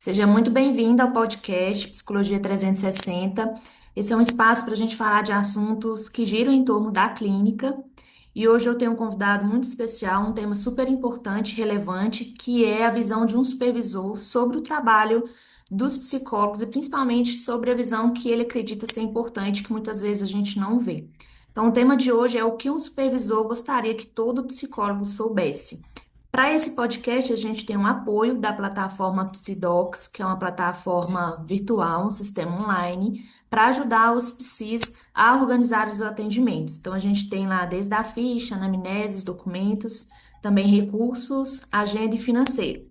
Seja muito bem-vinda ao podcast Psicologia 360. Esse é um espaço para a gente falar de assuntos que giram em torno da clínica. E hoje eu tenho um convidado muito especial, um tema super importante e relevante, que é a visão de um supervisor sobre o trabalho dos psicólogos e principalmente sobre a visão que ele acredita ser importante, que muitas vezes a gente não vê. Então, o tema de hoje é o que um supervisor gostaria que todo psicólogo soubesse. Para esse podcast, a gente tem um apoio da plataforma Psidocs, que é uma plataforma virtual, um sistema online, para ajudar os psis a organizar os atendimentos. Então, a gente tem lá desde a ficha, anamneses, documentos, também recursos, agenda e financeiro.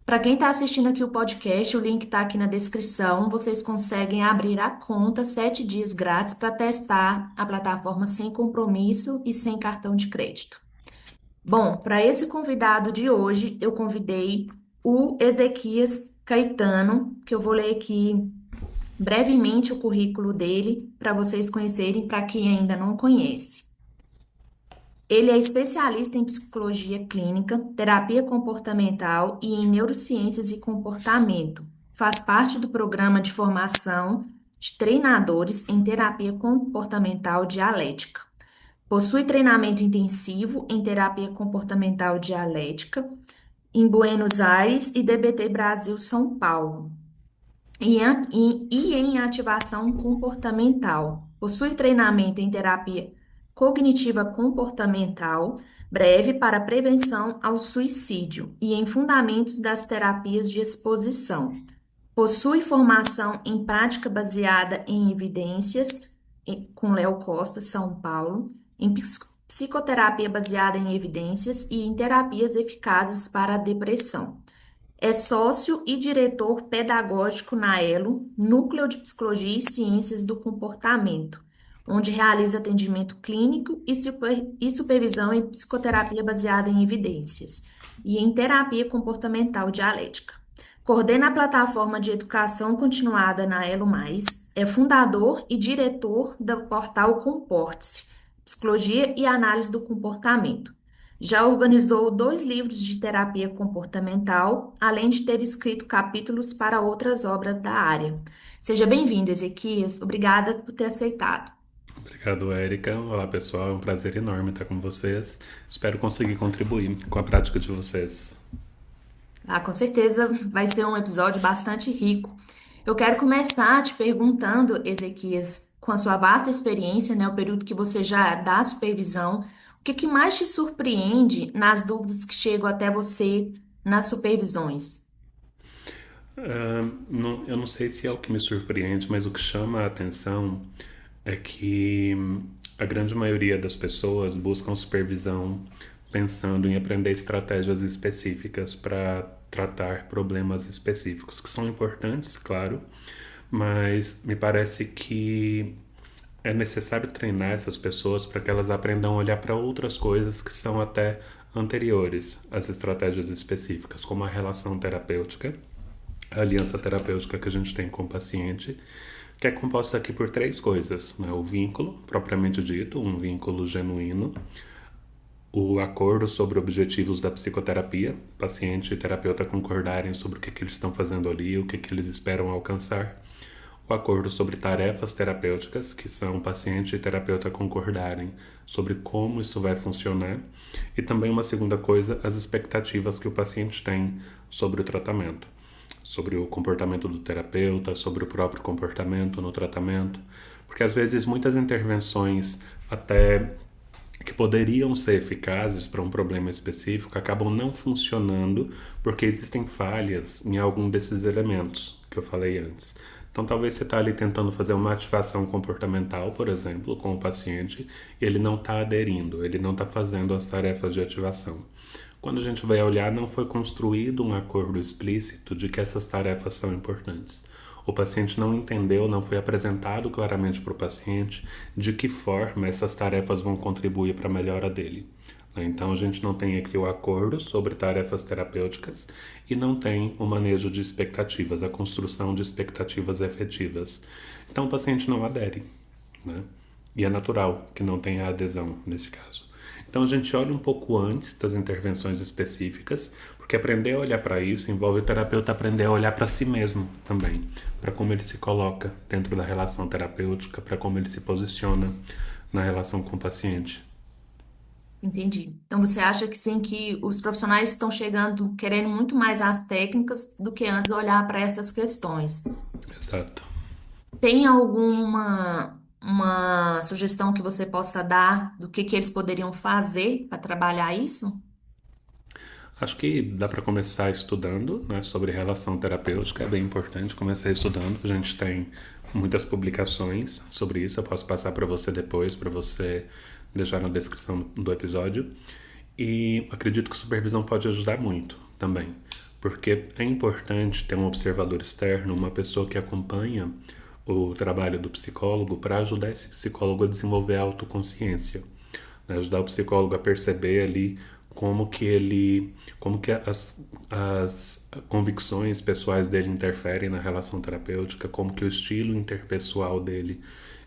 Para quem está assistindo aqui o podcast, o link está aqui na descrição. Vocês conseguem abrir a conta 7 dias grátis para testar a plataforma sem compromisso e sem cartão de crédito. Bom, para esse convidado de hoje, eu convidei o Ezequias Caetano, que eu vou ler aqui brevemente o currículo dele para vocês conhecerem, para quem ainda não conhece. Ele é especialista em psicologia clínica, terapia comportamental e em neurociências e comportamento. Faz parte do programa de formação de treinadores em terapia comportamental dialética. Possui treinamento intensivo em terapia comportamental dialética em Buenos Aires e DBT Brasil São Paulo, e em ativação comportamental. Possui treinamento em terapia cognitiva comportamental breve para prevenção ao suicídio e em fundamentos das terapias de exposição. Possui formação em prática baseada em evidências, com Léo Costa, São Paulo, em psicoterapia baseada em evidências e em terapias eficazes para a depressão. É sócio e diretor pedagógico na ELO, Núcleo de Psicologia e Ciências do Comportamento, onde realiza atendimento clínico e supervisão em psicoterapia baseada em evidências e em terapia comportamental dialética. Coordena a plataforma de educação continuada na Elo Mais, é fundador e diretor do portal Comporte-se, Psicologia e Análise do Comportamento. Já organizou 2 livros de terapia comportamental, além de ter escrito capítulos para outras obras da área. Seja bem-vindo, Ezequias. Obrigada por ter aceitado. Obrigado, Érica. Olá, pessoal. É um prazer enorme estar com vocês. Espero conseguir contribuir com a prática de vocês. Ah, com certeza vai ser um episódio bastante rico. Eu quero começar te perguntando, Ezequias, com a sua vasta experiência, né, o período que você já dá supervisão, o que que mais te surpreende nas dúvidas que chegam até você nas supervisões? Eu não sei se é o que me surpreende, mas o que chama a atenção é que a grande maioria das pessoas buscam supervisão pensando em aprender estratégias específicas para tratar problemas específicos, que são importantes, claro, mas me parece que é necessário treinar essas pessoas para que elas aprendam a olhar para outras coisas que são até anteriores às estratégias específicas, como a relação terapêutica, a aliança terapêutica que a gente tem com o paciente, que é composta aqui por 3 coisas, né? O vínculo, propriamente dito, um vínculo genuíno, o acordo sobre objetivos da psicoterapia, paciente e terapeuta concordarem sobre o que eles estão fazendo ali, o que eles esperam alcançar, o acordo sobre tarefas terapêuticas, que são paciente e terapeuta concordarem sobre como isso vai funcionar, e também uma segunda coisa, as expectativas que o paciente tem sobre o tratamento, sobre o comportamento do terapeuta, sobre o próprio comportamento no tratamento, porque às vezes muitas intervenções até que poderiam ser eficazes para um problema específico acabam não funcionando porque existem falhas em algum desses elementos que eu falei antes. Então, talvez você está ali tentando fazer uma ativação comportamental, por exemplo, com o paciente, e ele não está aderindo, ele não está fazendo as tarefas de ativação. Quando a gente vai olhar, não foi construído um acordo explícito de que essas tarefas são importantes. O paciente não entendeu, não foi apresentado claramente para o paciente de que forma essas tarefas vão contribuir para a melhora dele. Então a gente não tem aqui o acordo sobre tarefas terapêuticas e não tem o manejo de expectativas, a construção de expectativas efetivas. Então o paciente não adere, né? E é natural que não tenha adesão nesse caso. Então a gente olha um pouco antes das intervenções específicas, porque aprender a olhar para isso envolve o terapeuta aprender a olhar para si mesmo também, para como ele se coloca dentro da relação terapêutica, para como ele se posiciona na relação com o paciente. Entendi. Então você acha que sim, que os profissionais estão chegando querendo muito mais as técnicas do que antes olhar para essas questões. Exato. Tem alguma uma sugestão que você possa dar do que eles poderiam fazer para trabalhar isso? Acho que dá para começar estudando, né, sobre relação terapêutica, é bem importante começar estudando. A gente tem muitas publicações sobre isso, eu posso passar para você depois, para você deixar na descrição do episódio. E acredito que supervisão pode ajudar muito também, porque é importante ter um observador externo, uma pessoa que acompanha o trabalho do psicólogo para ajudar esse psicólogo a desenvolver a autoconsciência, né? Ajudar o psicólogo a perceber ali como que as convicções pessoais dele interferem na relação terapêutica, como que o estilo interpessoal dele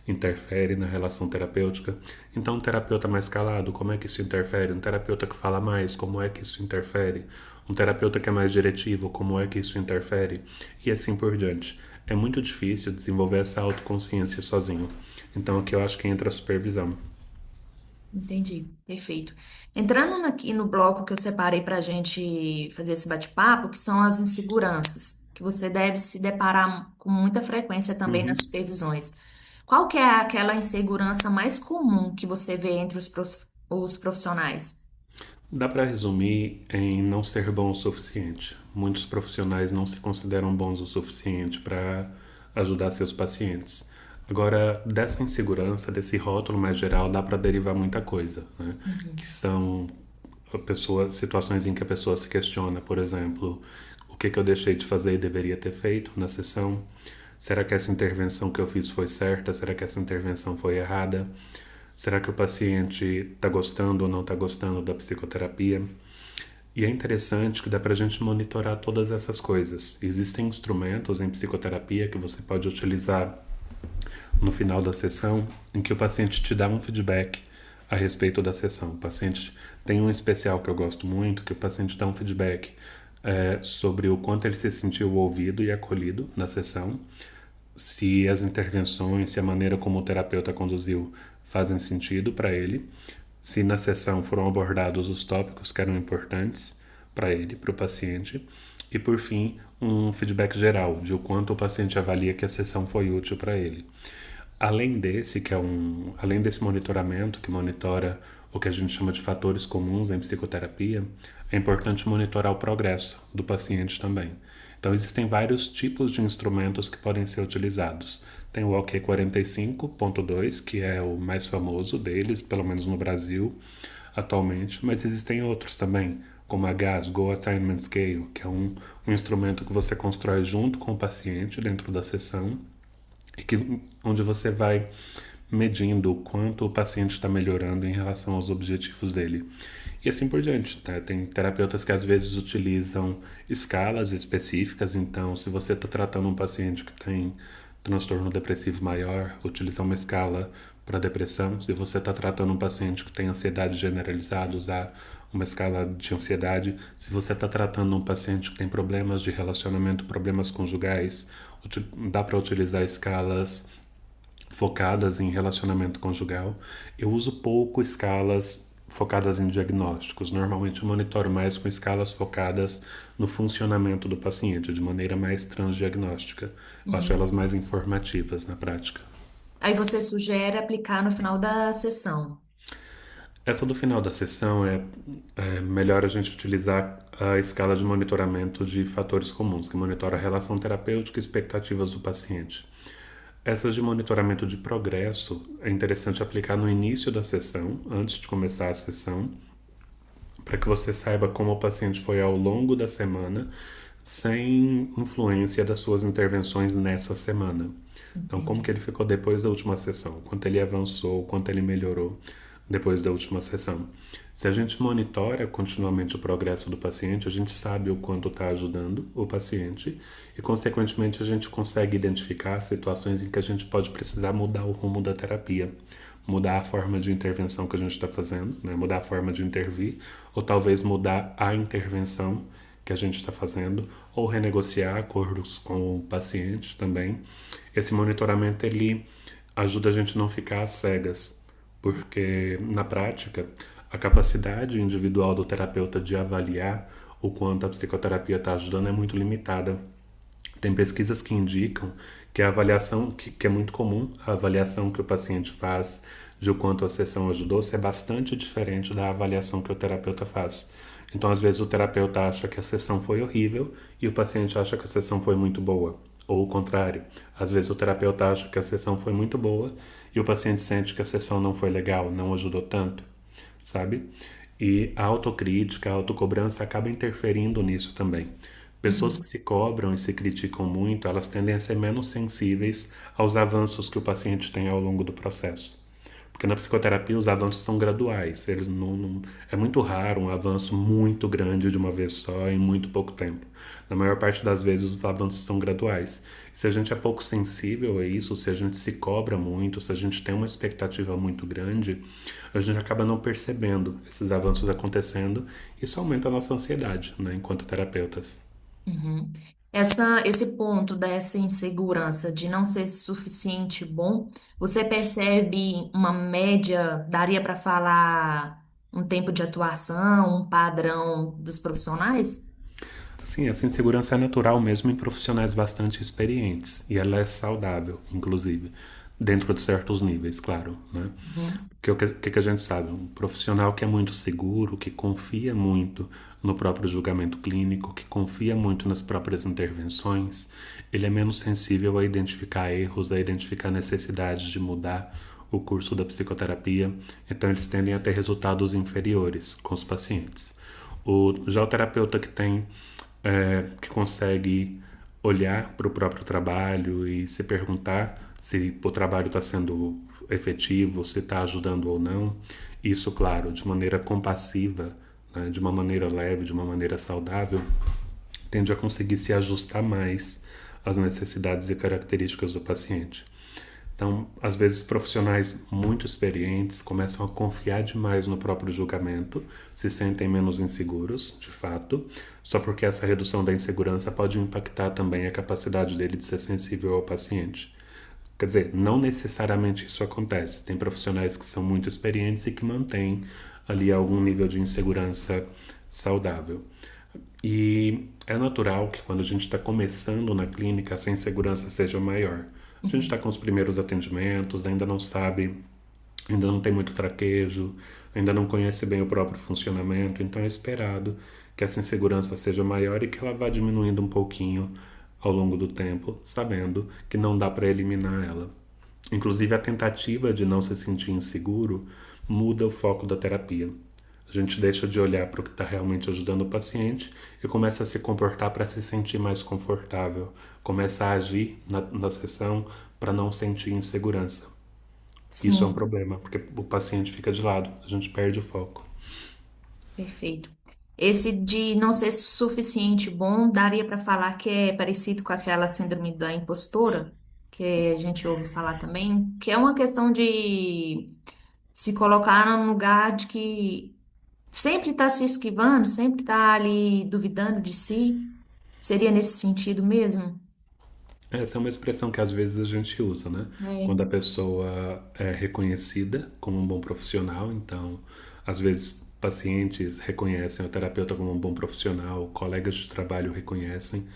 interfere na relação terapêutica. Então, um terapeuta mais calado, como é que isso interfere? Um terapeuta que fala mais, como é que isso interfere? Um terapeuta que é mais diretivo, como é que isso interfere? E assim por diante. É muito difícil desenvolver essa autoconsciência sozinho. Então, aqui eu acho que entra a supervisão. Entendi, perfeito. Entrando aqui no bloco que eu separei para a gente fazer esse bate-papo, que são as inseguranças, que você deve se deparar com muita frequência também nas Uhum. supervisões. Qual que é aquela insegurança mais comum que você vê entre os profissionais? Dá para resumir em não ser bom o suficiente. Muitos profissionais não se consideram bons o suficiente para ajudar seus pacientes. Agora, dessa insegurança, desse rótulo mais geral, dá para derivar muita coisa, né? Que Uhum. são situações em que a pessoa se questiona, por exemplo, o que eu deixei de fazer e deveria ter feito na sessão? Será que essa intervenção que eu fiz foi certa? Será que essa intervenção foi errada? Será que o paciente está gostando ou não está gostando da psicoterapia? E é interessante que dá para a gente monitorar todas essas coisas. Existem instrumentos em psicoterapia que você pode utilizar no final da sessão em que o paciente te dá um feedback a respeito da sessão. O paciente tem um especial que eu gosto muito, que o paciente dá um feedback sobre o quanto ele se sentiu ouvido e acolhido na sessão, se as intervenções, se a maneira como o terapeuta conduziu fazem sentido para ele, se na sessão foram abordados os tópicos que eram importantes para ele, para o paciente, e por fim, um feedback geral de o quanto o paciente avalia que a sessão foi útil para ele. Além desse monitoramento que monitora o que a gente chama de fatores comuns em psicoterapia, é importante monitorar o progresso do paciente também. Então existem vários tipos de instrumentos que podem ser utilizados. Tem o OK 45.2, que é o mais famoso deles, pelo menos no Brasil atualmente, mas existem outros também, como a GAS, Go Assignment Scale, que é um instrumento que você constrói junto com o paciente dentro da sessão e onde você vai medindo o quanto o paciente está melhorando em relação aos objetivos dele. E assim por diante, tá? Tem terapeutas que às vezes utilizam escalas específicas, então se você está tratando um paciente que tem transtorno depressivo maior, utiliza uma escala para depressão. Se você está tratando um paciente que tem ansiedade generalizada, usar uma escala de ansiedade. Se você está tratando um paciente que tem problemas de relacionamento, problemas conjugais, dá para utilizar escalas focadas em relacionamento conjugal. Eu uso pouco escalas focadas em diagnósticos. Normalmente eu monitoro mais com escalas focadas no funcionamento do paciente, de maneira mais transdiagnóstica. Eu acho elas Uhum. mais informativas na prática. Aí você sugere aplicar no final da sessão. Essa do final da sessão é melhor a gente utilizar a escala de monitoramento de fatores comuns, que monitora a relação terapêutica e expectativas do paciente. Essas de monitoramento de progresso é interessante aplicar no início da sessão, antes de começar a sessão, para que você saiba como o paciente foi ao longo da semana, sem influência das suas intervenções nessa semana. Então, como que Entendi. ele ficou depois da última sessão? Quanto ele avançou, quanto ele melhorou depois da última sessão? Se a gente monitora continuamente o progresso do paciente, a gente sabe o quanto está ajudando o paciente e, consequentemente, a gente consegue identificar situações em que a gente pode precisar mudar o rumo da terapia, mudar a forma de intervenção que a gente está fazendo, né? Mudar a forma de intervir, ou talvez mudar a intervenção que a gente está fazendo, ou renegociar acordos com o paciente também. Esse monitoramento ele ajuda a gente a não ficar às cegas, porque na prática a capacidade individual do terapeuta de avaliar o quanto a psicoterapia está ajudando é muito limitada. Tem pesquisas que indicam que a avaliação, que é muito comum, a avaliação que o paciente faz de o quanto a sessão ajudou, é bastante diferente da avaliação que o terapeuta faz. Então, às vezes, o terapeuta acha que a sessão foi horrível e o paciente acha que a sessão foi muito boa. Ou o contrário. Às vezes, o terapeuta acha que a sessão foi muito boa e o paciente sente que a sessão não foi legal, não ajudou tanto, sabe? E a autocrítica, a autocobrança acaba interferindo nisso também. Pessoas que Uhum. se cobram e se criticam muito, elas tendem a ser menos sensíveis aos avanços que o paciente tem ao longo do processo. Porque na psicoterapia os avanços são graduais. Eles é muito raro um avanço muito grande de uma vez só em muito pouco tempo. Na maior parte das vezes os avanços são graduais. E se a gente é pouco sensível a isso, se a gente se cobra muito, se a gente tem uma expectativa muito grande, a gente acaba não percebendo esses avanços acontecendo. Isso aumenta a nossa ansiedade, né, enquanto terapeutas. Uhum. Esse ponto dessa insegurança de não ser suficiente bom, você percebe uma média, daria para falar um tempo de atuação, um padrão dos profissionais? Sim, essa insegurança é natural mesmo em profissionais bastante experientes e ela é saudável, inclusive, dentro de certos níveis, claro, né? Uhum. Porque o que a gente sabe? Um profissional que é muito seguro, que confia muito no próprio julgamento clínico, que confia muito nas próprias intervenções, ele é menos sensível a identificar erros, a identificar necessidades de mudar o curso da psicoterapia, então eles tendem a ter resultados inferiores com os pacientes. Já o terapeuta que consegue olhar para o próprio trabalho e se perguntar se o trabalho está sendo efetivo, se está ajudando ou não. Isso, claro, de maneira compassiva, né, de uma maneira leve, de uma maneira saudável, tende a conseguir se ajustar mais às necessidades e características do paciente. Então, às vezes, profissionais muito experientes começam a confiar demais no próprio julgamento, se sentem menos inseguros, de fato, só porque essa redução da insegurança pode impactar também a capacidade dele de ser sensível ao paciente. Quer dizer, não necessariamente isso acontece. Tem profissionais que são muito experientes e que mantêm ali algum nível de insegurança saudável. E é natural que quando a gente está começando na clínica, essa insegurança seja maior. A gente está Uhum. com os primeiros atendimentos, ainda não sabe, ainda não tem muito traquejo, ainda não conhece bem o próprio funcionamento, então é esperado que essa insegurança seja maior e que ela vá diminuindo um pouquinho ao longo do tempo, sabendo que não dá para eliminar ela. Inclusive, a tentativa de não se sentir inseguro muda o foco da terapia. A gente deixa de olhar para o que está realmente ajudando o paciente e começa a se comportar para se sentir mais confortável. Começa a agir na sessão para não sentir insegurança. Isso é um Sim, problema, porque o paciente fica de lado, a gente perde o foco. perfeito. Esse de não ser suficiente bom, daria para falar que é parecido com aquela síndrome da impostora, que a gente ouve falar também, que é uma questão de se colocar num lugar de que sempre está se esquivando, sempre está ali duvidando de si. Seria nesse sentido mesmo? Essa é uma expressão que às vezes a gente usa, né? É. Quando a pessoa é reconhecida como um bom profissional, então, às vezes pacientes reconhecem o terapeuta como um bom profissional, colegas de trabalho reconhecem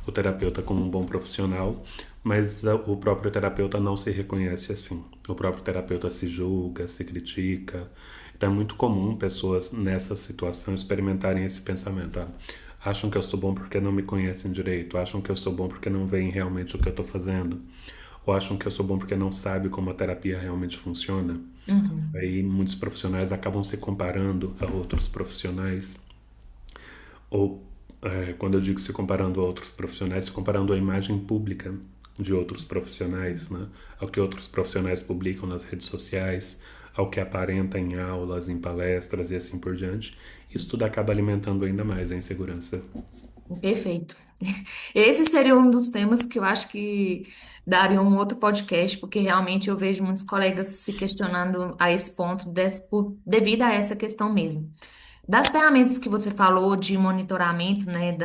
o terapeuta como um bom profissional, mas o próprio terapeuta não se reconhece assim. O próprio terapeuta se julga, se critica. Então é muito comum pessoas nessa situação experimentarem esse pensamento. Ah, acham que eu sou bom porque não me conhecem direito, acham que eu sou bom porque não veem realmente o que eu estou fazendo, ou acham que eu sou bom porque não sabem como a terapia realmente funciona. Uhum. Aí muitos profissionais acabam se comparando a outros profissionais, ou quando eu digo se comparando a outros profissionais, se comparando a imagem pública de outros profissionais, né? Ao que outros profissionais publicam nas redes sociais, ao que aparenta em aulas, em palestras e assim por diante. Isso tudo acaba alimentando ainda mais a insegurança. Perfeito. Esse seria um dos temas que eu acho que daria um outro podcast, porque realmente eu vejo muitos colegas se questionando a esse ponto devido a essa questão mesmo. Das ferramentas que você falou de monitoramento, né,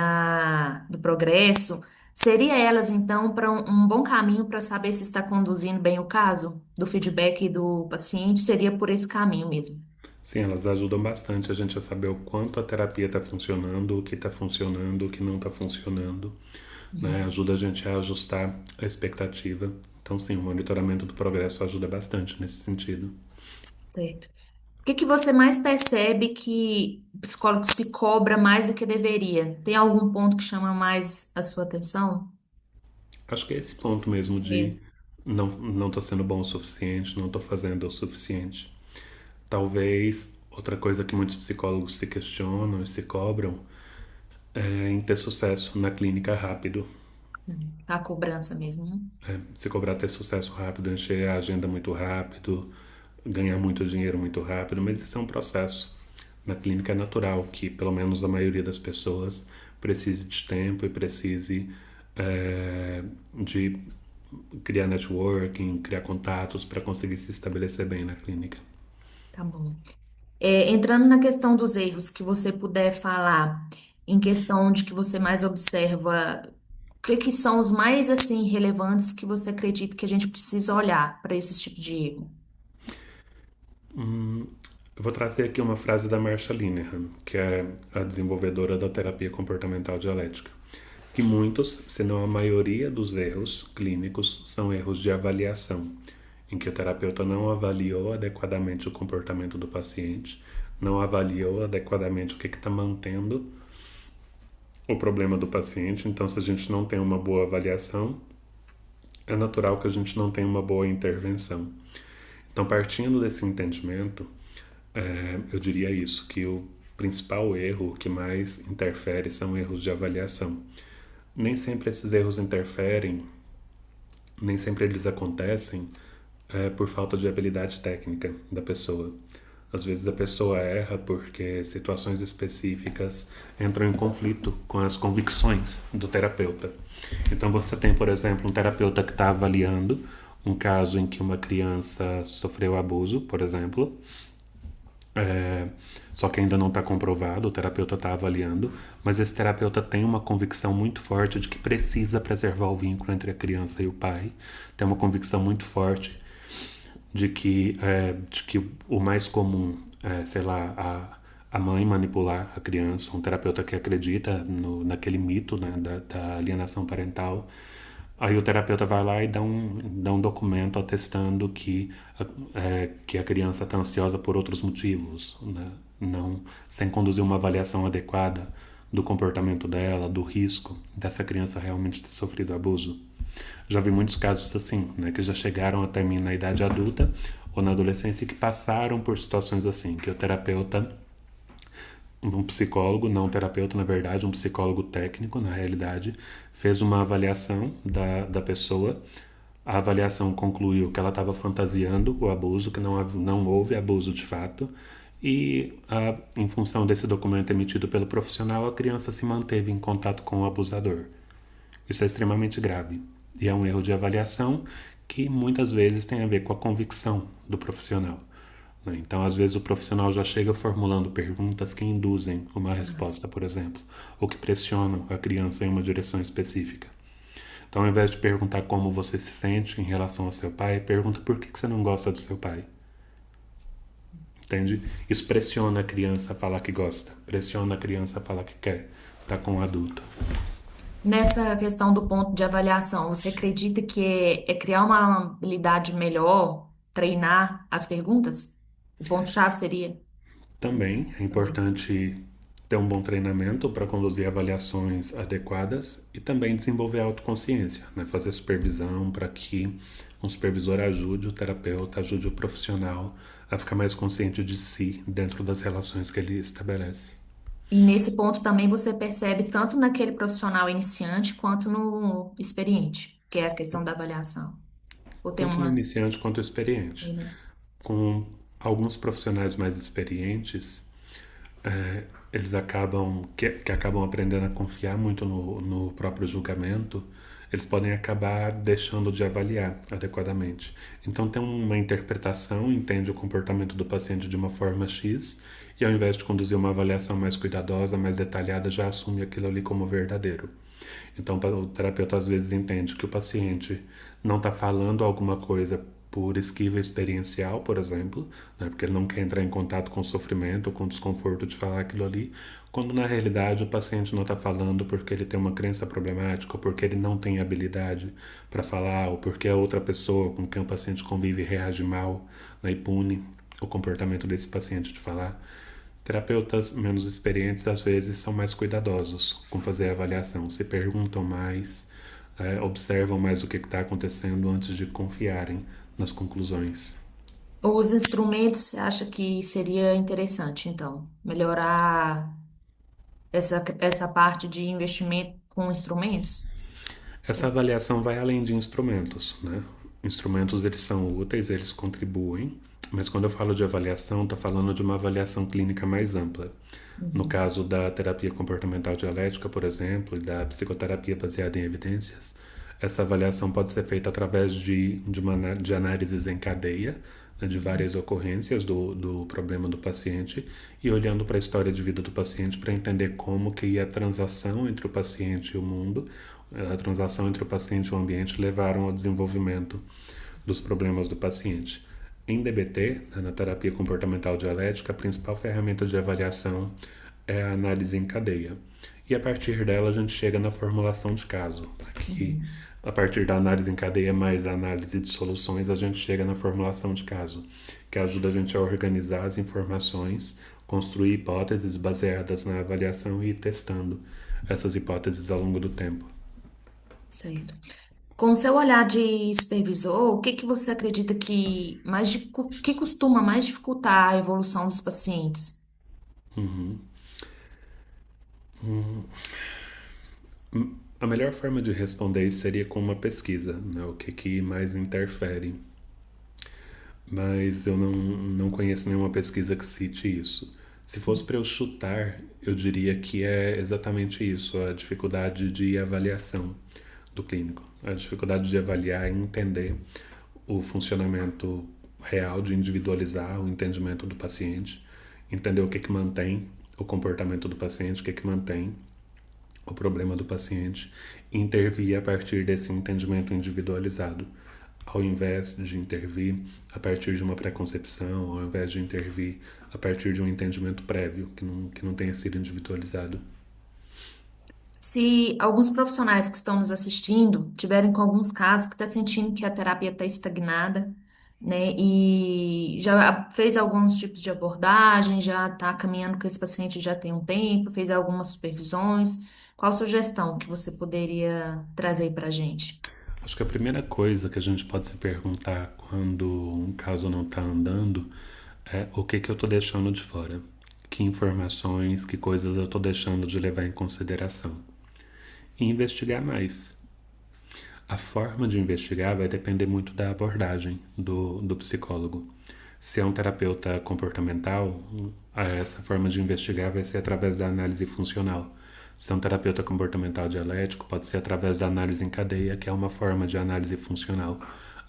do progresso, seria elas então para um bom caminho para saber se está conduzindo bem o caso do feedback do paciente? Seria por esse caminho mesmo. Sim, elas ajudam bastante a gente a saber o quanto a terapia está funcionando, o que está funcionando, o que não está funcionando, né? Uhum. Ajuda a gente a ajustar a expectativa. Então, sim, o monitoramento do progresso ajuda bastante nesse sentido. Certo. O que que você mais percebe que o psicólogo se cobra mais do que deveria? Tem algum ponto que chama mais a sua atenção? Acho que é esse ponto mesmo de Mesmo. não tô sendo bom o suficiente, não tô fazendo o suficiente. Talvez outra coisa que muitos psicólogos se questionam e se cobram é em ter sucesso na clínica rápido. A cobrança mesmo, né? Se cobrar ter sucesso rápido, encher a agenda muito rápido, ganhar muito dinheiro muito rápido, mas isso é um processo. Na clínica é natural que, pelo menos a maioria das pessoas, precise de tempo e precise de criar networking, criar contatos para conseguir se estabelecer bem na clínica. Tá bom. Entrando na questão dos erros, que você puder falar, em questão de que você mais observa, o que que são os mais assim relevantes que você acredita que a gente precisa olhar para esse tipo de erro? Eu vou trazer aqui uma frase da Marsha Linehan, que é a desenvolvedora da terapia comportamental dialética, que muitos, se não a maioria dos erros clínicos, são erros de avaliação, em que o terapeuta não avaliou adequadamente o comportamento do paciente, não avaliou adequadamente o que está mantendo o problema do paciente. Então, se a gente não tem uma boa avaliação, é natural que a gente não tenha uma boa intervenção. Então, partindo desse entendimento, eu diria isso, que o principal erro que mais interfere são erros de avaliação. Nem sempre esses erros interferem, nem sempre eles acontecem por falta de habilidade técnica da pessoa. Às vezes a pessoa erra porque situações específicas entram em conflito com as convicções do terapeuta. Então você tem, por exemplo, um terapeuta que está avaliando um caso em que uma criança sofreu abuso, por exemplo, só que ainda não está comprovado, o terapeuta está avaliando, mas esse terapeuta tem uma convicção muito forte de que precisa preservar o vínculo entre a criança e o pai, tem uma convicção muito forte de que o mais comum é, sei lá, a mãe manipular a criança, um terapeuta que acredita naquele mito, né, da alienação parental. Aí o terapeuta vai lá e dá um documento atestando que a criança está ansiosa por outros motivos, né? Não, sem conduzir uma avaliação adequada do comportamento dela, do risco dessa criança realmente ter sofrido abuso. Já vi muitos casos assim, né, que já chegaram até mim na idade adulta ou na adolescência e que passaram por situações assim, que o terapeuta, um psicólogo, não um terapeuta, na verdade, um psicólogo técnico, na realidade, fez uma avaliação da pessoa. A avaliação concluiu que ela estava fantasiando o abuso, que não houve abuso de fato, e em função desse documento emitido pelo profissional, a criança se manteve em contato com o abusador. Isso é extremamente grave e é um erro de avaliação que muitas vezes tem a ver com a convicção do profissional. Então, às vezes, o profissional já chega formulando perguntas que induzem uma resposta, por exemplo, ou que pressionam a criança em uma direção específica. Então, ao invés de perguntar como você se sente em relação ao seu pai, pergunta por que você não gosta do seu pai. Entende? Isso pressiona a criança a falar que gosta, pressiona a criança a falar que quer estar com o adulto. Nessa questão do ponto de avaliação, você acredita que é criar uma habilidade melhor, treinar as perguntas? O ponto-chave seria Também é também. importante ter um bom treinamento para conduzir avaliações adequadas e também desenvolver a autoconsciência, né? Fazer supervisão para que um supervisor ajude o terapeuta, ajude o profissional a ficar mais consciente de si dentro das relações que ele estabelece. E nesse ponto também você percebe tanto naquele profissional iniciante quanto no experiente, que é a questão da avaliação. Ou tem Tanto no uma. iniciante quanto no experiente. Com alguns profissionais mais experientes, eles que acabam aprendendo a confiar muito no próprio julgamento, eles podem acabar deixando de avaliar adequadamente. Então tem uma interpretação, entende o comportamento do paciente de uma forma X, e ao invés de conduzir uma avaliação mais cuidadosa, mais detalhada, já assume aquilo ali como verdadeiro. Então o terapeuta às vezes entende que o paciente não está falando alguma coisa por esquiva experiencial, por exemplo, né, porque ele não quer entrar em contato com o sofrimento ou com o desconforto de falar aquilo ali, quando na realidade o paciente não está falando porque ele tem uma crença problemática, ou porque ele não tem habilidade para falar, ou porque a outra pessoa com quem o paciente convive reage mal, né, e pune o comportamento desse paciente de falar. Terapeutas menos experientes às vezes são mais cuidadosos com fazer a avaliação, se perguntam mais, observam mais o que está acontecendo antes de confiarem nas conclusões. Os instrumentos, você acha que seria interessante, então, melhorar essa parte de investimento com instrumentos? Essa avaliação vai além de instrumentos, né? Instrumentos eles são úteis, eles contribuem, mas quando eu falo de avaliação, estou falando de uma avaliação clínica mais ampla. No Uhum. caso da terapia comportamental dialética, por exemplo, e da psicoterapia baseada em evidências, essa avaliação pode ser feita através de análises em cadeia, né, de várias ocorrências do problema do paciente e olhando para a história de vida do paciente para entender como que a transação entre o paciente e o mundo, a transação entre o paciente e o ambiente levaram ao desenvolvimento dos problemas do paciente. Em DBT, né, na terapia comportamental dialética, a principal ferramenta de avaliação é a análise em cadeia. E a partir dela a gente chega na formulação de caso. Aqui, Uhum. a partir da análise em cadeia mais a análise de soluções, a gente chega na formulação de caso, que ajuda a gente a organizar as informações, construir hipóteses baseadas na avaliação e ir testando essas hipóteses ao longo do tempo. Certo. Com o seu olhar de supervisor, o que que você acredita que costuma mais dificultar a evolução dos pacientes? A melhor forma de responder isso seria com uma pesquisa, né? O que mais interfere. Mas eu não conheço nenhuma pesquisa que cite isso. Se fosse para eu chutar, eu diria que é exatamente isso, a dificuldade de avaliação do clínico. A dificuldade de avaliar e entender o funcionamento real, de individualizar o entendimento do paciente, entender o que mantém o comportamento do paciente, o que mantém o problema do paciente e intervir a partir desse entendimento individualizado, ao invés de intervir a partir de uma preconcepção, ao invés de intervir a partir de um entendimento prévio que não tenha sido individualizado. Se alguns profissionais que estão nos assistindo tiverem com alguns casos que está sentindo que a terapia está estagnada, né, e já fez alguns tipos de abordagem, já está caminhando com esse paciente já tem um tempo, fez algumas supervisões, qual sugestão que você poderia trazer para a gente? Acho que a primeira coisa que a gente pode se perguntar quando um caso não está andando é o que eu estou deixando de fora. Que informações, que coisas eu estou deixando de levar em consideração. E investigar mais. A forma de investigar vai depender muito da abordagem do psicólogo. Se é um terapeuta comportamental, essa forma de investigar vai ser através da análise funcional. Se é um terapeuta comportamental dialético, pode ser através da análise em cadeia, que é uma forma de análise funcional.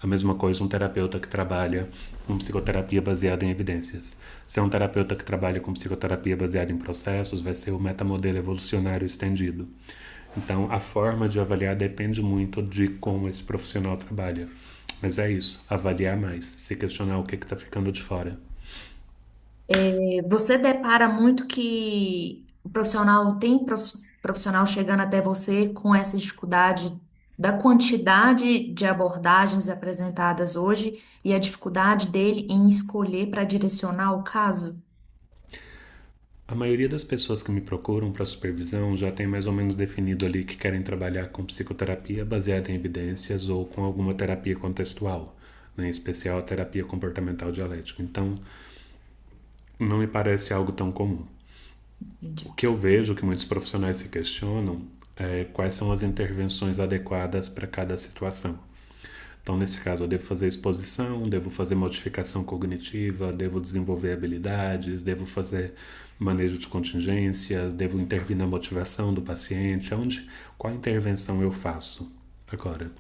A mesma coisa um terapeuta que trabalha com psicoterapia baseada em evidências. Se é um terapeuta que trabalha com psicoterapia baseada em processos, vai ser o metamodelo evolucionário estendido. Então, a forma de avaliar depende muito de como esse profissional trabalha. Mas é isso, avaliar mais, se questionar o que está ficando de fora. Você depara muito que o profissional tem profissional chegando até você com essa dificuldade da quantidade de abordagens apresentadas hoje e a dificuldade dele em escolher para direcionar o caso? A maioria das pessoas que me procuram para supervisão já tem mais ou menos definido ali que querem trabalhar com psicoterapia baseada em evidências ou com alguma terapia contextual, né, em especial a terapia comportamental dialética. Então, não me parece algo tão comum. O Entendi. que eu vejo que muitos profissionais se questionam é quais são as intervenções adequadas para cada situação. Então, nesse caso, eu devo fazer exposição, devo fazer modificação cognitiva, devo desenvolver habilidades, devo fazer manejo de contingências, devo intervir na motivação do paciente, qual intervenção eu faço? Agora,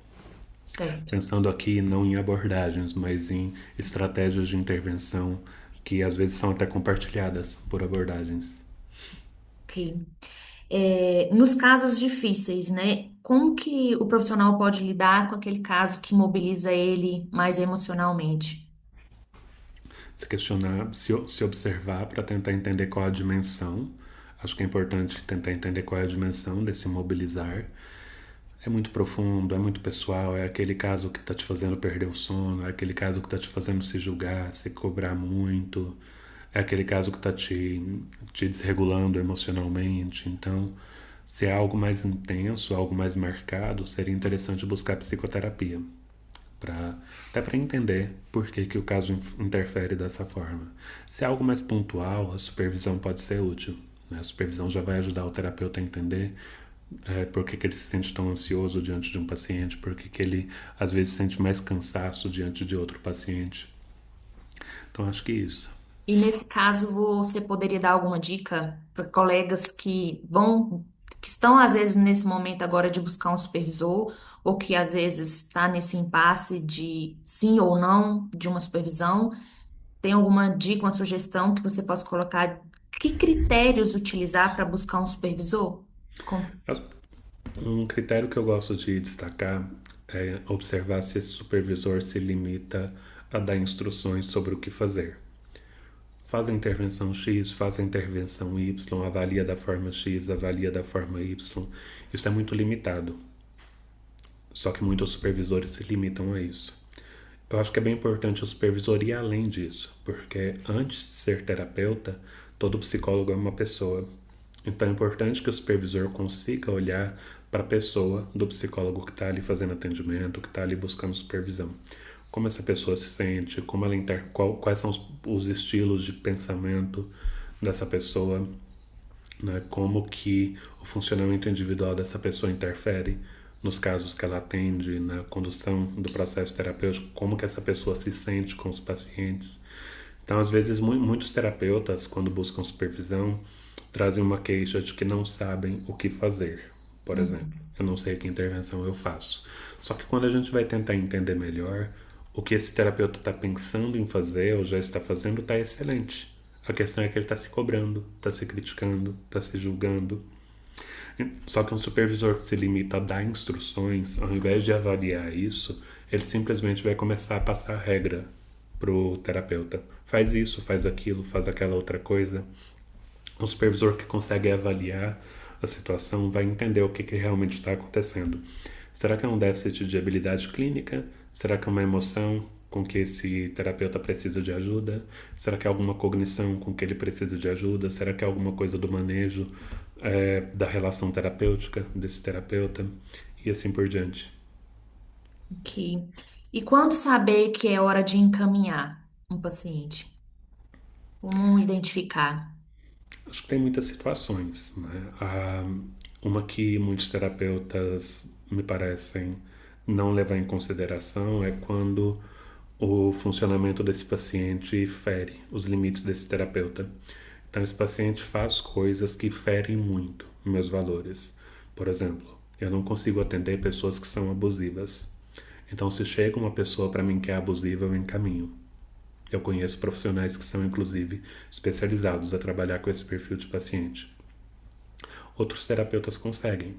Certo. pensando aqui não em abordagens, mas em estratégias de intervenção que às vezes são até compartilhadas por abordagens. Ok. Nos casos difíceis, né? Como que o profissional pode lidar com aquele caso que mobiliza ele mais emocionalmente? Se questionar, se observar para tentar entender qual a dimensão. Acho que é importante tentar entender qual é a dimensão desse mobilizar. É muito profundo, é muito pessoal, é aquele caso que está te fazendo perder o sono, é aquele caso que está te fazendo se julgar, se cobrar muito, é aquele caso que está te desregulando emocionalmente. Então, se é algo mais intenso, algo mais marcado, seria interessante buscar psicoterapia. Pra, até para entender por que, que o caso interfere dessa forma. Se é algo mais pontual, a supervisão pode ser útil. Né? A supervisão já vai ajudar o terapeuta a entender por que, que ele se sente tão ansioso diante de um paciente, por que, que ele às vezes sente mais cansaço diante de outro paciente. Então acho que isso. E nesse caso, você poderia dar alguma dica para colegas que estão às vezes nesse momento agora de buscar um supervisor, ou que às vezes está nesse impasse de sim ou não de uma supervisão? Tem alguma dica, uma sugestão que você possa colocar? Que critérios utilizar para buscar um supervisor? Com- Um critério que eu gosto de destacar é observar se esse supervisor se limita a dar instruções sobre o que fazer. Faz a intervenção X, faz a intervenção Y, avalia da forma X, avalia da forma Y. Isso é muito limitado. Só que muitos supervisores se limitam a isso. Eu acho que é bem importante o supervisor ir além disso, porque antes de ser terapeuta, todo psicólogo é uma pessoa. Então é importante que o supervisor consiga olhar para a pessoa do psicólogo que está ali fazendo atendimento, que está ali buscando supervisão. Como essa pessoa se sente, como ela quais são os estilos de pensamento dessa pessoa, né? Como que o funcionamento individual dessa pessoa interfere nos casos que ela atende, na condução do processo terapêutico, como que essa pessoa se sente com os pacientes. Então, às vezes, muitos terapeutas, quando buscam supervisão, trazem uma queixa de que não sabem o que fazer. Por exemplo, Uhum. eu não sei que intervenção eu faço. Só que quando a gente vai tentar entender melhor, o que esse terapeuta está pensando em fazer ou já está fazendo está excelente. A questão é que ele está se cobrando, está se criticando, está se julgando. Só que um supervisor que se limita a dar instruções, ao invés de avaliar isso, ele simplesmente vai começar a passar regra pro terapeuta. Faz isso, faz aquilo, faz aquela outra coisa. Um supervisor que consegue avaliar a situação vai entender o que, que realmente está acontecendo. Será que é um déficit de habilidade clínica? Será que é uma emoção com que esse terapeuta precisa de ajuda? Será que é alguma cognição com que ele precisa de ajuda? Será que é alguma coisa do manejo da relação terapêutica desse terapeuta? E assim por diante. Ok. E quando saber que é hora de encaminhar um paciente? Como identificar? Acho que tem muitas situações, né? Uma que muitos terapeutas me parecem não levar em consideração é quando o funcionamento desse paciente fere os limites desse terapeuta. Então, esse paciente faz coisas que ferem muito meus valores. Por exemplo, eu não consigo atender pessoas que são abusivas. Então, se chega uma pessoa para mim que é abusiva, eu encaminho. Eu conheço profissionais que são, inclusive, especializados a trabalhar com esse perfil de paciente. Outros terapeutas conseguem.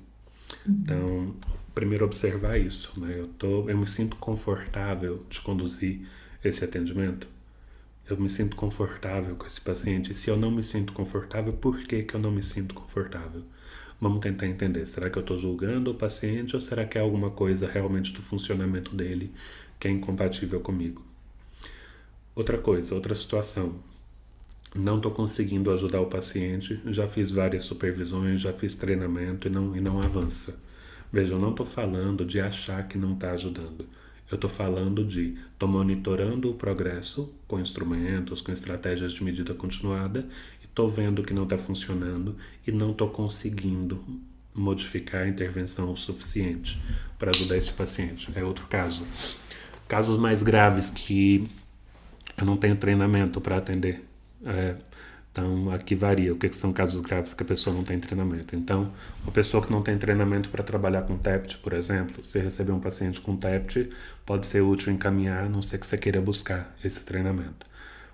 Uhum. Então, primeiro observar isso, né? Eu me sinto confortável de conduzir esse atendimento. Eu me sinto confortável com esse paciente. E se eu não me sinto confortável, por que, que eu não me sinto confortável? Vamos tentar entender. Será que eu estou julgando o paciente ou será que é alguma coisa realmente do funcionamento dele que é incompatível comigo? Outra coisa, outra situação. Não estou conseguindo ajudar o paciente, já fiz várias supervisões, já fiz treinamento e não avança. Veja, eu não estou falando de achar que não está ajudando. Eu estou falando de estou monitorando o progresso com instrumentos, com estratégias de medida continuada e estou vendo que não está funcionando e não estou conseguindo modificar a intervenção o suficiente para ajudar esse paciente. É outro caso. Casos mais graves que eu não tenho treinamento para atender. É, Então, aqui varia o que são casos graves que a pessoa não tem treinamento. Então, uma pessoa que não tem treinamento para trabalhar com TEPT, por exemplo, se receber um paciente com TEPT, pode ser útil encaminhar, a não ser que você queira buscar esse treinamento.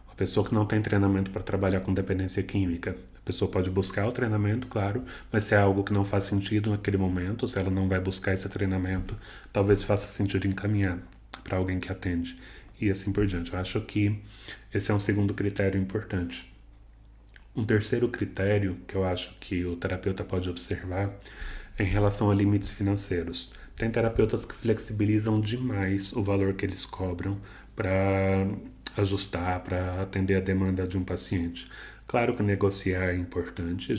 Uma pessoa que não tem treinamento para trabalhar com dependência química, a pessoa pode buscar o treinamento, claro, mas se é algo que não faz sentido naquele momento, se ela não vai buscar esse treinamento, talvez faça sentido encaminhar para alguém que atende e assim por diante. Eu acho que esse é um segundo critério importante. Um terceiro critério que eu acho que o terapeuta pode observar é em relação a limites financeiros. Tem terapeutas que flexibilizam demais o valor que eles cobram para ajustar, para atender a demanda de um paciente. Claro que negociar é importante,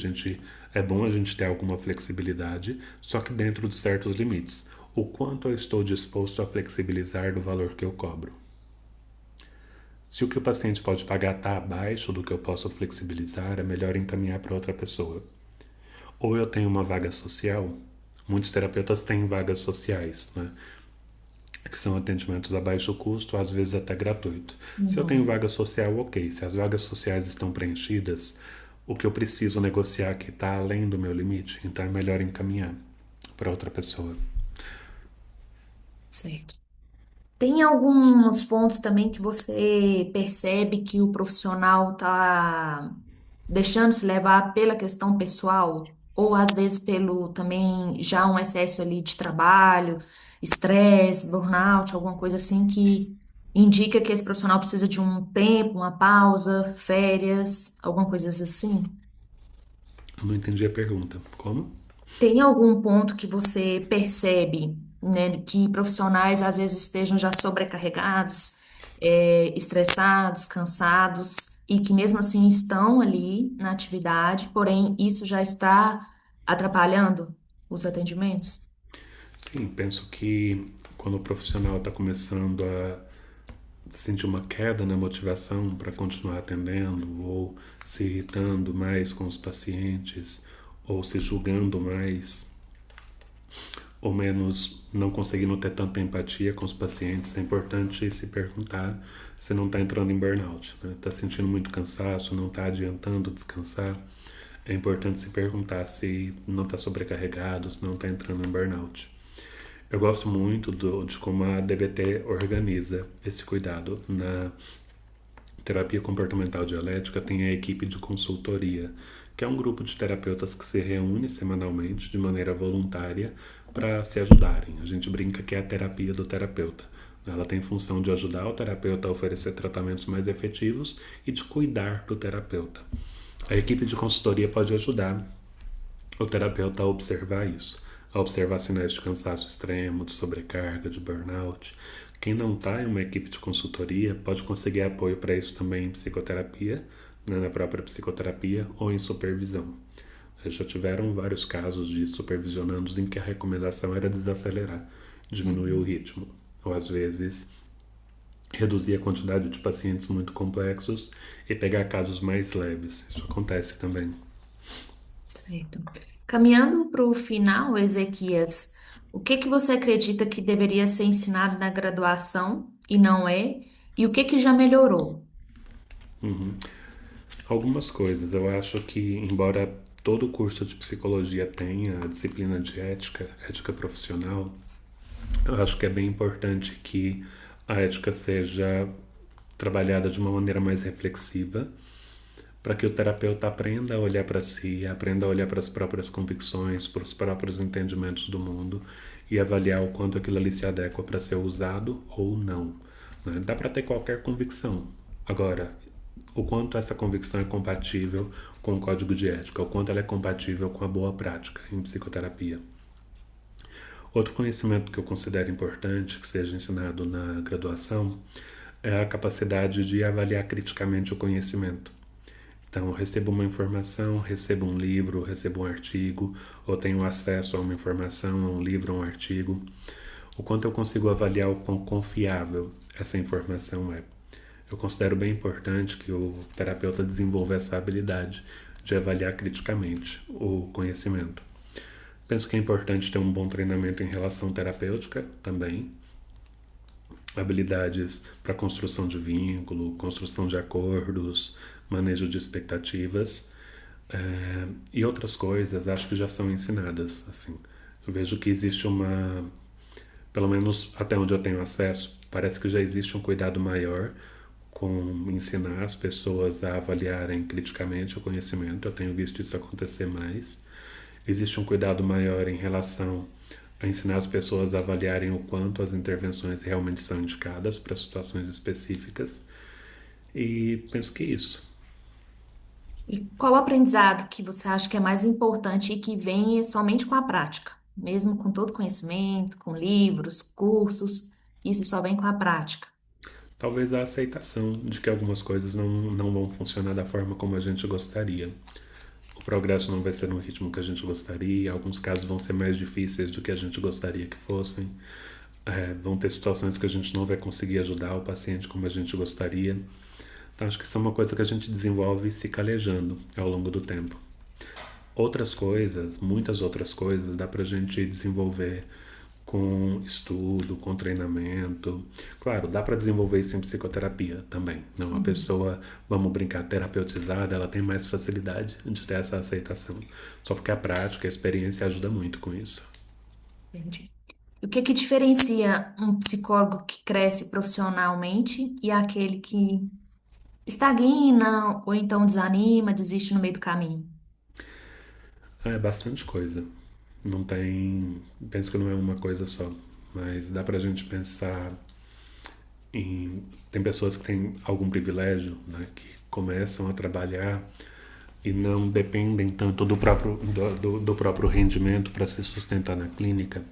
é bom a gente ter alguma flexibilidade, só que dentro de certos limites. O quanto eu estou disposto a flexibilizar do valor que eu cobro? Se o que o paciente pode pagar está abaixo do que eu posso flexibilizar, é melhor encaminhar para outra pessoa. Ou eu tenho uma vaga social, muitos terapeutas têm vagas sociais, né? Que são atendimentos a baixo custo, às vezes até gratuito. Se eu tenho Uhum. vaga social, ok. Se as vagas sociais estão preenchidas, o que eu preciso negociar aqui está além do meu limite, então é melhor encaminhar para outra pessoa. Certo. Tem alguns pontos também que você percebe que o profissional está deixando se levar pela questão pessoal, ou às vezes pelo também já um excesso ali de trabalho, estresse, burnout, alguma coisa assim que indica que esse profissional precisa de um tempo, uma pausa, férias, alguma coisa assim? Eu não entendi a pergunta. Como? Tem algum ponto que você percebe, né, que profissionais às vezes estejam já sobrecarregados, estressados, cansados, e que mesmo assim estão ali na atividade, porém isso já está atrapalhando os atendimentos? Sim, penso que quando o profissional está começando a sentir uma queda na motivação para continuar atendendo, ou se irritando mais com os pacientes, ou se julgando mais, ou menos não conseguindo ter tanta empatia com os pacientes, é importante se perguntar se não está entrando em burnout. Está sentindo muito cansaço, não está adiantando descansar. É importante se perguntar se não está sobrecarregado, se não está entrando em burnout. Eu gosto muito de como a DBT organiza esse cuidado. Na terapia comportamental dialética tem a equipe de consultoria, que é um grupo de terapeutas que se reúne semanalmente de maneira voluntária para se ajudarem. A gente brinca que é a terapia do terapeuta. Ela tem função de ajudar o terapeuta a oferecer tratamentos mais efetivos e de cuidar do terapeuta. A equipe de consultoria pode ajudar o terapeuta a observar isso, a observar sinais de cansaço extremo, de sobrecarga, de burnout. Quem não está em uma equipe de consultoria pode conseguir apoio para isso também em psicoterapia, né, na própria psicoterapia ou em supervisão. Já tiveram vários casos de supervisionandos em que a recomendação era desacelerar, diminuir o Uhum. ritmo, ou às vezes reduzir a quantidade de pacientes muito complexos e pegar casos mais leves. Isso acontece também. Certo. Caminhando para o final, Ezequias, o que que você acredita que deveria ser ensinado na graduação e não é? E o que que já melhorou? Algumas coisas. Eu acho que, embora todo curso de psicologia tenha a disciplina de ética, ética profissional, eu acho que é bem importante que a ética seja trabalhada de uma maneira mais reflexiva, para que o terapeuta aprenda a olhar para si, aprenda a olhar para as próprias convicções, para os próprios entendimentos do mundo e avaliar o quanto aquilo ali se adequa para ser usado ou não. Né? Dá para ter qualquer convicção. Agora, o quanto essa convicção é compatível com o código de ética, o quanto ela é compatível com a boa prática em psicoterapia. Outro conhecimento que eu considero importante que seja ensinado na graduação é a capacidade de avaliar criticamente o conhecimento. Então, eu recebo uma informação, recebo um livro, recebo um artigo, ou tenho acesso a uma informação, a um livro, a um artigo. O quanto eu consigo avaliar o quão confiável essa informação é. Eu considero bem importante que o terapeuta desenvolva essa habilidade de avaliar criticamente o conhecimento. Penso que é importante ter um bom treinamento em relação terapêutica também, habilidades para construção de vínculo, construção de acordos, manejo de expectativas, e outras coisas acho que já são ensinadas. Assim, eu vejo que existe uma, pelo menos até onde eu tenho acesso, parece que já existe um cuidado maior com ensinar as pessoas a avaliarem criticamente o conhecimento. Eu tenho visto isso acontecer mais. Existe um cuidado maior em relação a ensinar as pessoas a avaliarem o quanto as intervenções realmente são indicadas para situações específicas. E penso que isso. E qual o aprendizado que você acha que é mais importante e que vem somente com a prática? Mesmo com todo conhecimento, com livros, cursos, isso só vem com a prática. Talvez a aceitação de que algumas coisas não vão funcionar da forma como a gente gostaria. O progresso não vai ser no ritmo que a gente gostaria, alguns casos vão ser mais difíceis do que a gente gostaria que fossem. Vão ter situações que a gente não vai conseguir ajudar o paciente como a gente gostaria. Então, acho que isso é uma coisa que a gente desenvolve se calejando ao longo do tempo. Outras coisas, muitas outras coisas, dá pra gente desenvolver com estudo, com treinamento. Claro, dá para desenvolver isso em psicoterapia também. Não, a Uhum, pessoa, vamos brincar, terapeutizada, ela tem mais facilidade de ter essa aceitação. Só porque a prática, a experiência ajuda muito com isso. entendi. E o que que diferencia um psicólogo que cresce profissionalmente e aquele que estagna ou então desanima, desiste no meio do caminho? É bastante coisa. Não tem. Penso que não é uma coisa só. Mas dá pra gente pensar em. Tem pessoas que têm algum privilégio, né? Que começam a trabalhar e não dependem tanto do próprio rendimento para se sustentar na clínica.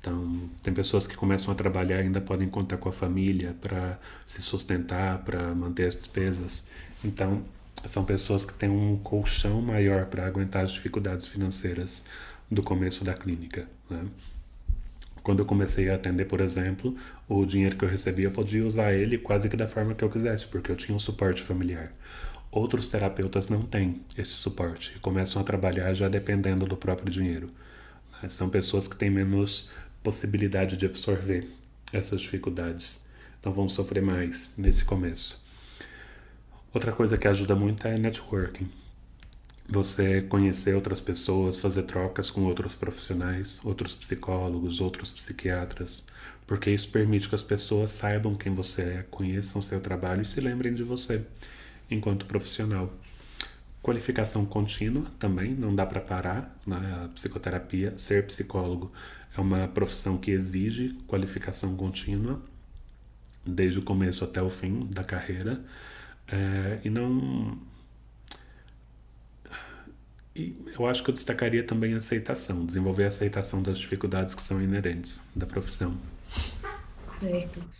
Então, tem pessoas que começam a trabalhar e ainda podem contar com a família para se sustentar, para manter as despesas. Então, são pessoas que têm um colchão maior para aguentar as dificuldades financeiras do começo da clínica, né? Quando eu comecei a atender, por exemplo, o dinheiro que eu recebia eu podia usar ele quase que da forma que eu quisesse, porque eu tinha um suporte familiar. Outros terapeutas não têm esse suporte e começam a trabalhar já dependendo do próprio dinheiro. São pessoas que têm menos possibilidade de absorver essas dificuldades, então vão sofrer mais nesse começo. Outra coisa que ajuda muito é networking. Você conhecer outras pessoas, fazer trocas com outros profissionais, outros psicólogos, outros psiquiatras, porque isso permite que as pessoas saibam quem você é, conheçam seu trabalho e se lembrem de você enquanto profissional. Qualificação contínua também, não dá para parar. Na psicoterapia, ser psicólogo é uma profissão que exige qualificação contínua, desde o começo até o fim da carreira. E não. E eu acho que eu destacaria também a aceitação, desenvolver a aceitação das dificuldades que são inerentes da profissão. Certo.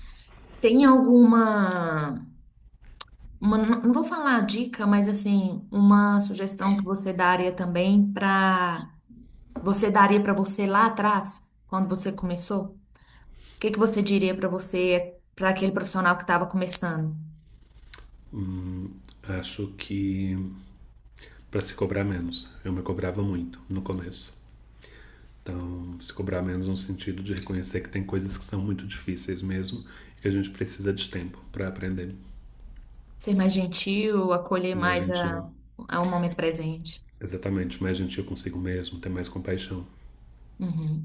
Tem alguma, não vou falar dica, mas assim, uma sugestão que você daria também para você lá atrás, quando você começou? O que que você diria para você, para aquele profissional que estava começando? Acho que para se cobrar menos. Eu me cobrava muito no começo. Então, se cobrar menos no sentido de reconhecer que tem coisas que são muito difíceis mesmo e que a gente precisa de tempo para aprender. Ser mais gentil, acolher Mais mais gentil. ao momento presente. Exatamente, mais gentil consigo mesmo, ter mais compaixão. Uhum.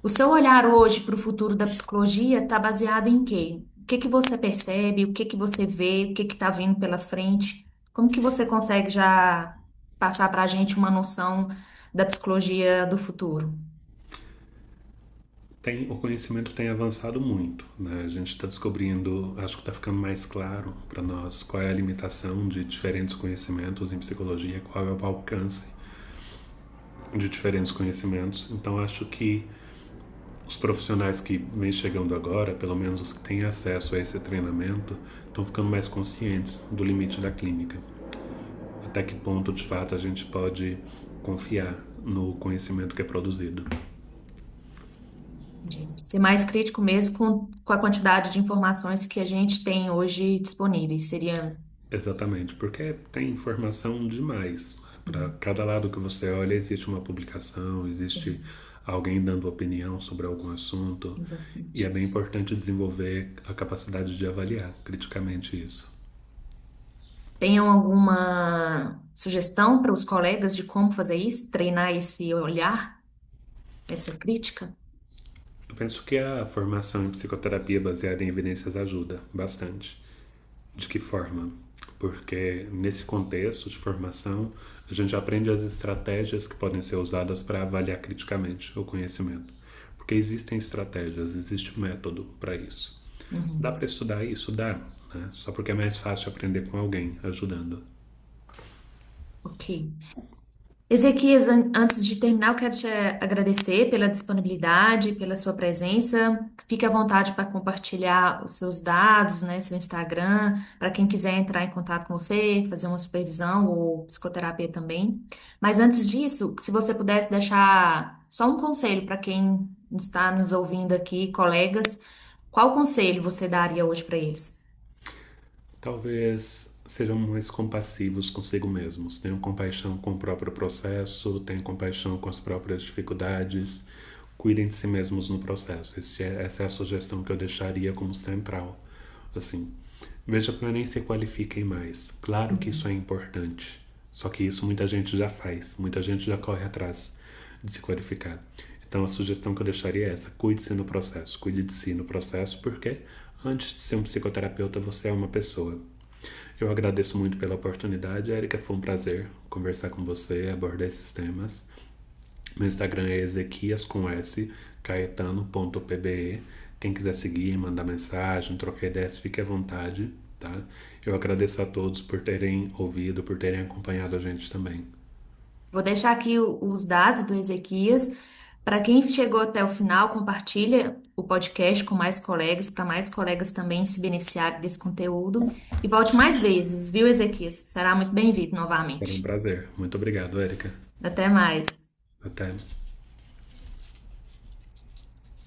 O seu olhar hoje para o futuro da psicologia está baseado em quê? O que que você percebe? O que que você vê? O que que está vindo pela frente? Como que você consegue já passar para a gente uma noção da psicologia do futuro? O conhecimento tem avançado muito, né? A gente está descobrindo, acho que está ficando mais claro para nós qual é a limitação de diferentes conhecimentos em psicologia, qual é o alcance de diferentes conhecimentos. Então, acho que os profissionais que vêm chegando agora, pelo menos os que têm acesso a esse treinamento, estão ficando mais conscientes do limite da clínica. Até que ponto, de fato, a gente pode confiar no conhecimento que é produzido. De ser mais crítico mesmo com a quantidade de informações que a gente tem hoje disponíveis. Seria. Exatamente, porque tem informação demais. Para Uhum. cada lado que você olha, existe uma publicação, existe Isso, alguém dando opinião sobre algum assunto. E é exatamente. bem importante desenvolver a capacidade de avaliar criticamente isso. Tenham alguma sugestão para os colegas de como fazer isso? Treinar esse olhar, essa crítica? Eu penso que a formação em psicoterapia baseada em evidências ajuda bastante. De que forma? Porque nesse contexto de formação, a gente aprende as estratégias que podem ser usadas para avaliar criticamente o conhecimento. Porque existem estratégias, existe um método para isso. Dá Uhum. para estudar isso? Dá. Né? Só porque é mais fácil aprender com alguém ajudando. Ok. Ezequias, antes de terminar, eu quero te agradecer pela disponibilidade, pela sua presença. Fique à vontade para compartilhar os seus dados, né, seu Instagram, para quem quiser entrar em contato com você, fazer uma supervisão ou psicoterapia também. Mas antes disso, se você pudesse deixar só um conselho para quem está nos ouvindo aqui, colegas, qual conselho você daria hoje para eles? Talvez sejam mais compassivos consigo mesmos, tenham compaixão com o próprio processo, tenham compaixão com as próprias dificuldades, cuidem de si mesmos no processo. Essa é a sugestão que eu deixaria como central. Assim, veja que nem se qualifiquem mais. Claro que isso é importante, só que isso muita gente já faz, muita gente já corre atrás de se qualificar. Então a sugestão que eu deixaria é essa: cuide-se no processo, cuide de si no processo, porque antes de ser um psicoterapeuta você é uma pessoa. Eu agradeço muito pela oportunidade, Érica, foi um prazer conversar com você, abordar esses temas. Meu Instagram é Ezequias com S, caetano.pbe. Quem quiser seguir, mandar mensagem, trocar ideias, fique à vontade, tá? Eu agradeço a todos por terem ouvido, por terem acompanhado a gente também. Vou deixar aqui os dados do Ezequias. Para quem chegou até o final, compartilha o podcast com mais colegas, para mais colegas também se beneficiarem desse conteúdo. E volte mais vezes, viu, Ezequias? Será muito bem-vindo Será um novamente. prazer. Muito obrigado, Érica. Até mais. Até.